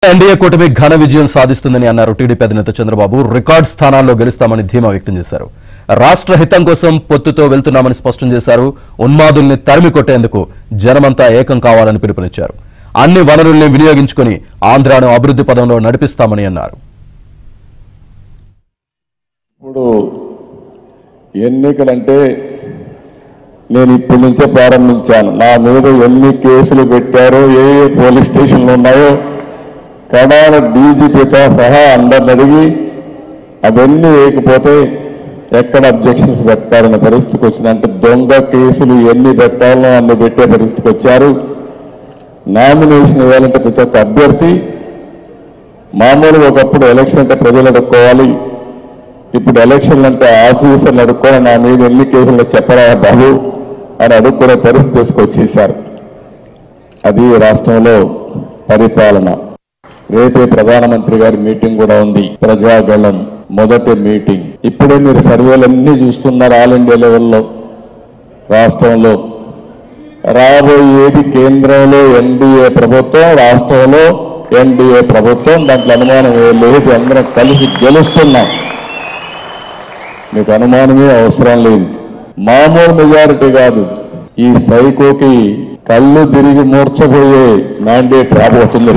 NDA కూటమి ఘన విజయం సాధిస్తుందని అన్నారు టీడీపీ అధినేత చంద్రబాబు. రికార్డ్ స్థానాల్లో గెలుస్తామని ధీమా వ్యక్తం చేశారు. రాష్ట్ర హితం కోసం పొత్తుతో వెళ్తున్నామని స్పష్టం చేశారు. ఉన్మాదుల్ని తరిమి కొట్టేందుకు జనమంతా ఏకం కావాలని పిలుపునిచ్చారు. అన్ని వనరుల్ని వినియోగించుకుని ఆంధ్రాను అభివృద్ధి పదంలో నడిపిస్తామని అన్నారు. ఇప్పుడు ఎన్నికలంటే నేను ఇప్పటి నుంచే ప్రారంభించాను. నా మీద ఎన్ని కేసులు పెట్టారో, ఏ పోలీస్ స్టేషన్లు ఉన్నాయో కడాన డీజీపీతో సహా అందరిని అడిగి అవన్నీ వేయకపోతే ఎక్కడ అబ్జెక్షన్స్ పెట్టాలనే పరిస్థితికి వచ్చిందంటే దొంగ కేసులు ఎన్ని పెట్టాలో అన్ని పెట్టే పరిస్థితికి వచ్చారు. నామినేషన్ ఇవ్వాలంటే ప్రతి ఒక్క అభ్యర్థి మామూలుగా ఒకప్పుడు ఎలక్షన్ అంటే ప్రజలు అడుక్కోవాలి, ఇప్పుడు ఎలక్షన్లు అంటే ఆఫీసర్లు అడుక్కోవాలి. నా మీద ఎన్ని కేసులు చెప్పరా బాబు అని అడుక్కునే పరిస్థితి తీసుకొచ్చేశారు. అది రాష్ట్రంలో పరిపాలన. రేపే ప్రధానమంత్రి గారి మీటింగ్ కూడా ఉంది. ప్రజాగళం మొదటి మీటింగ్. ఇప్పుడే మీరు సర్వేలన్నీ చూస్తున్నారు. ఆల్ ఇండియా లెవెల్లో రాష్ట్రంలో రాబోయేది కేంద్రంలో ఎన్డీఏ ప్రభుత్వం, రాష్ట్రంలో ఎన్డీఏ ప్రభుత్వం. దాంట్లో అనుమానం లేదు. అందరం కలిసి గెలుస్తున్నాం. మీకు అనుమానమే అవసరం లేదు. మామూలు మెజారిటీ కాదు. ఈ సైకోకి కళ్ళు తిరిగి మూర్చబోయే మ్యాండేట్ రాబోతుంది.